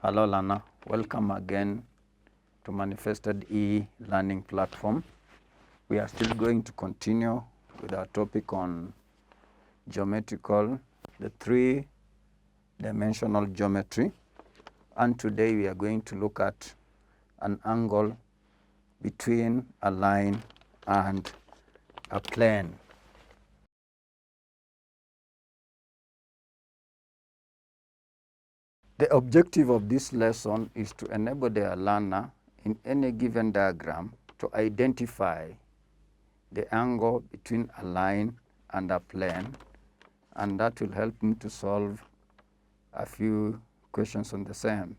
Hello learner, welcome again to Manifested e-learning platform. We are still going to continue with our topic on geometrical, the three-dimensional geometry, and today we are going to look at an angle between a line and a plane. The objective of this lesson is to enable the learner in any given diagram to identify the angle between a line and a plane, and that will help me to solve a few questions on the same.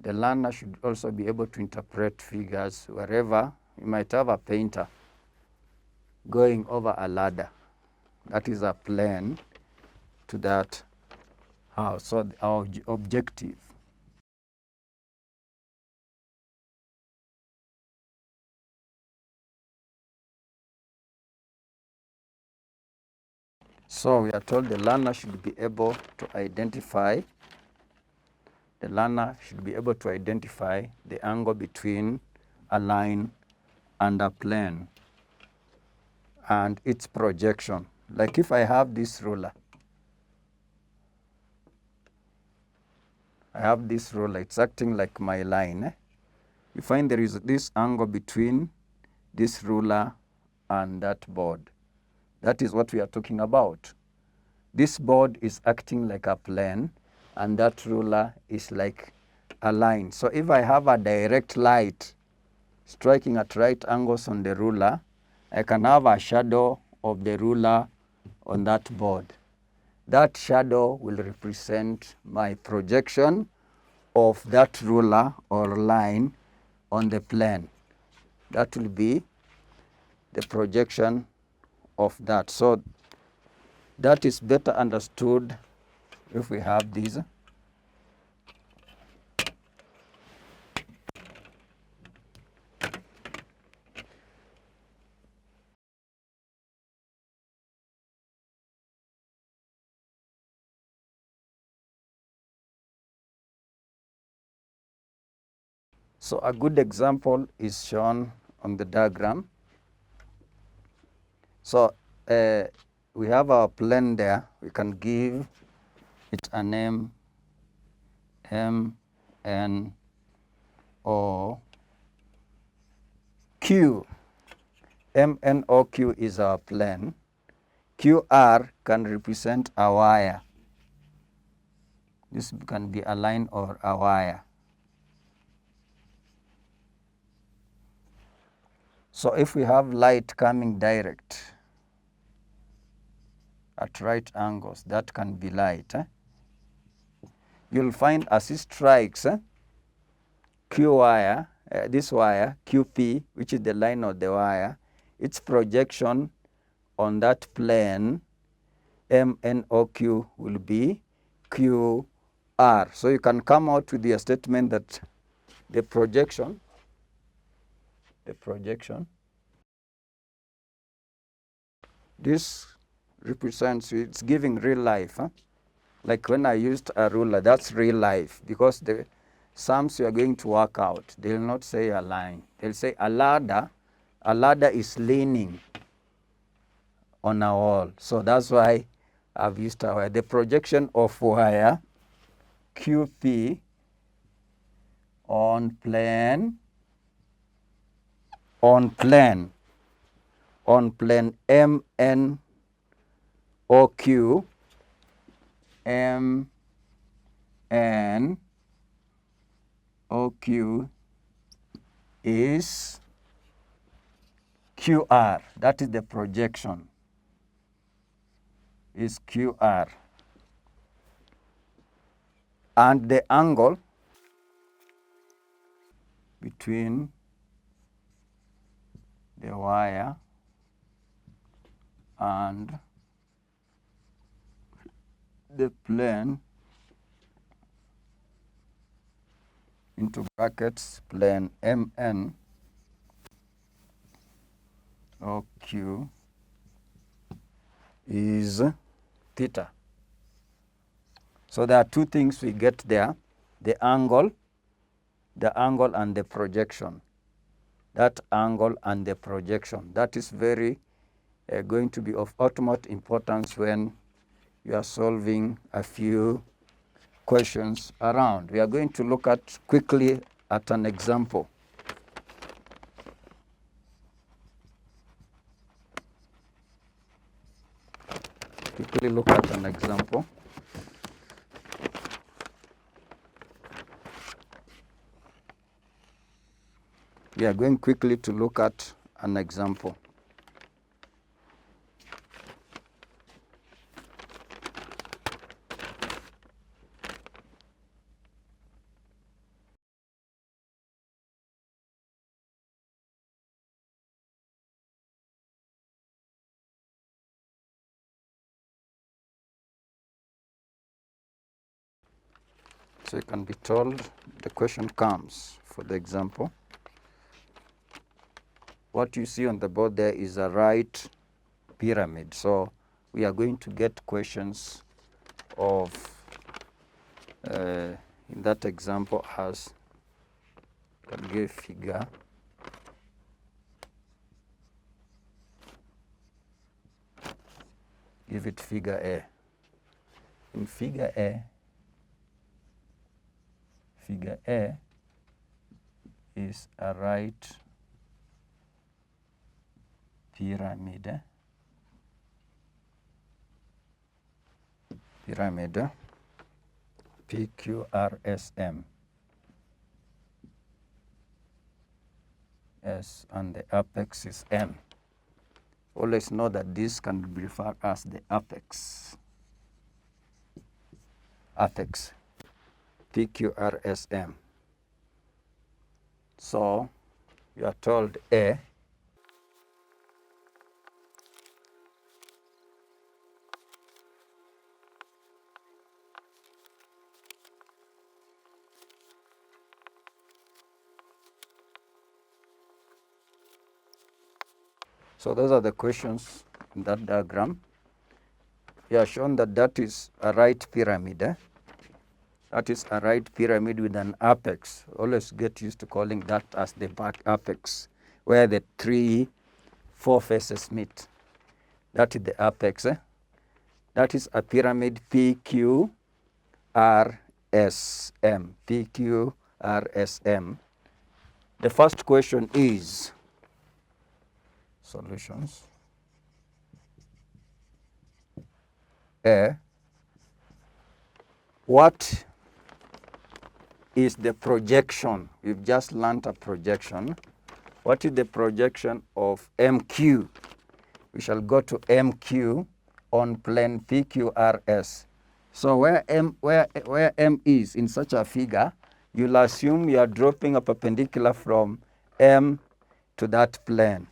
The learner should also be able to interpret figures wherever you might have a painter going over a ladder. That is a plane to that house. So our objective So we are told the learner should be able to identify the angle between a line and a plane and its projection. Like if I have this ruler, it's acting like my line. You find there is this angle between this ruler and that board. That is what we are talking about. This board is acting like a plane, and that ruler is like a line. So if I have a direct light striking at right angles on the ruler, I can have a shadow of the ruler on that board. That shadow will represent my projection of that ruler or line on the plane. That will be the projection of that. So that is better understood if we have these. So a good example is shown on the diagram. So we have our plane there. We can give it a name M, N, O, Q. M, N, O, Q is our plane. QR can represent a wire. This can be a line or a wire. So if we have light coming direct at right angles, that can be light. You'll find as it strikes Q wire, this wire, QP, which is the line of the wire, its projection on that plane, MNOQ, will be QR. So you can come out with the statement that the projection, this represents, it's giving real life. Like when I used a ruler, that's real life, because the sums you are going to work out, they will not say a line. They'll say a ladder. A ladder is leaning on a wall. So that's why I've used a wire. The projection of wire QP on plane MNOQ, MNOQ is QR. That is the projection, is QR. And the angle between the wire and the plane, into brackets, plane MN OQ is theta. So there are two things we get there, the angle and the projection. That angle and the projection, that is very going to be of utmost importance when you are solving a few questions around. We are going to look at quickly at an example. Quickly look at an example. We are going quickly to look at an example. So you can be told the question comes for the example. What you see on the board there is a right pyramid. So we are going to get questions of, in that example, has, can give figure. Give it figure A. In figure A is a right pyramid. PQRSM. S and the apex is M. Always know that this can be referred as the apex. PQRSM. So you are told A. So those are the questions in that diagram. You are shown that that is a right pyramid. That is a right pyramid with an apex. Always get used to calling that as the back apex, where the 4 faces meet. That is the apex. That is a pyramid PQRSM. The first question is solutions. A. What is the projection? We've just learnt a projection. What is the projection of MQ? We shall go to MQ on plane PQRS. So where M is in such a figure, you'll assume you are dropping a perpendicular from M to that plane.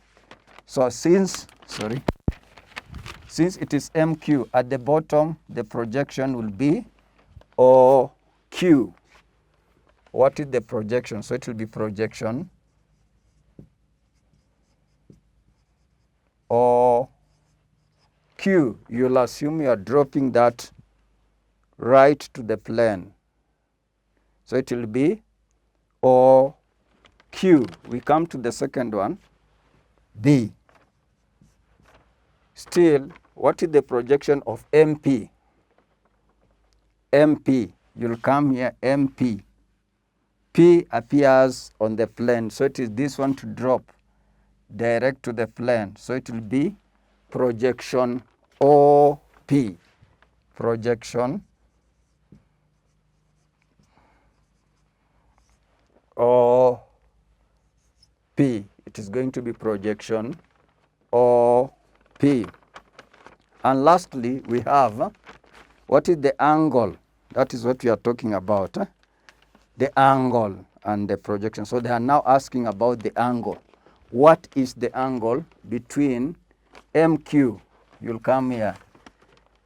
So since it is MQ, at the bottom the projection will be OQ. What is the projection? So it will be projection OQ. You'll assume you are dropping that right to the plane. So it will be OQ. We come to the second one, B. Still, what is the projection of MP? MP, you'll come here, MP. P appears on the plane, so it is this one to drop direct to the plane. So it will be projection OP. Projection OP. It is going to be projection OP. And lastly, we have what is the angle? That is what we are talking about. The angle and the projection. So they are now asking about the angle. What is the angle between MQ? You'll come here.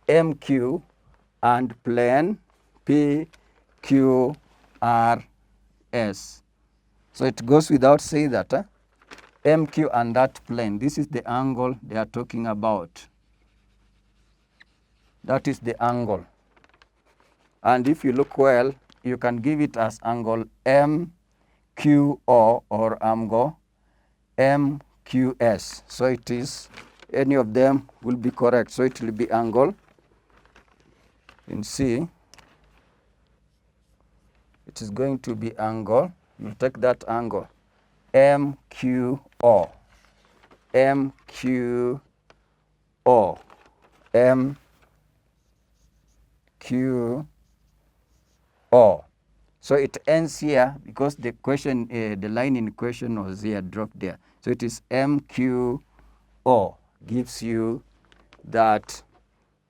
MQ and plane PQRS. So it goes without saying that MQ and that plane, this is the angle they are talking about. That is the angle. And if you look well, you can give it as angle MQO or angle MQS. So it is, any of them will be correct. So it will be angle in C. It is going to be angle. You take that angle MQO. MQO. MQO. So it ends here because the question, the line in question was here, dropped there. So it is MQO, gives you that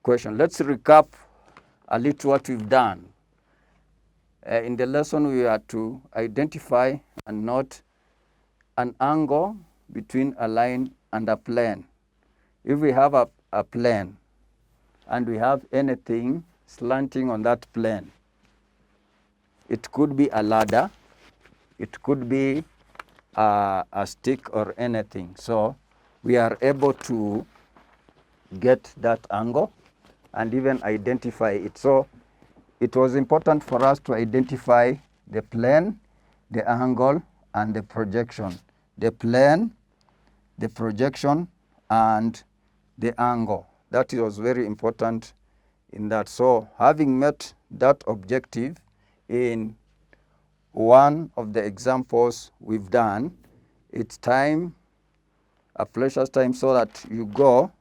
question. Let's recap a little what we've done. In the lesson, we are to identify and note an angle between a line and a plane. If we have a plane and we have anything slanting on that plane, it could be a ladder, it could be a stick or anything. So we are able to get that angle and even identify it. So it was important for us to identify the plane, the angle, and the projection. The plane, the projection, and the angle. That was very important in that. So having met that objective in one of the examples we've done, it's time, a precious time, so that you go.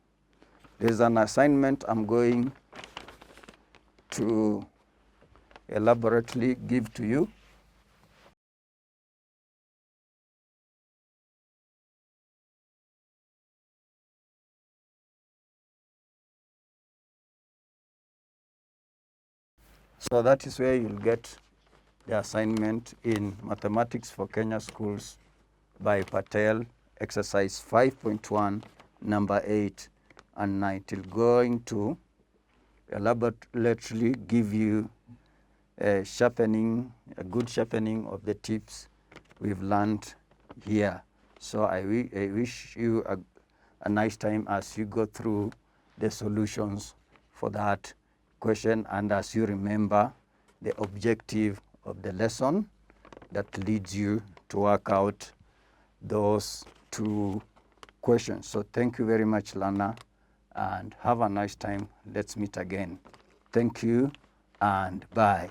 There's an assignment I'm going to elaborately give to you. So that is where you'll get the assignment in Mathematics for Kenya Schools by Patel, exercise 5.1, number 8 and 9. It's going to elaborately give you a good sharpening of the tips we've learned here. So I wish you a nice time as you go through the solutions for that question, and as you remember the objective of the lesson that leads you to work out those two questions. So thank you very much, Lana, and have a nice time. Let's meet again. Thank you and bye.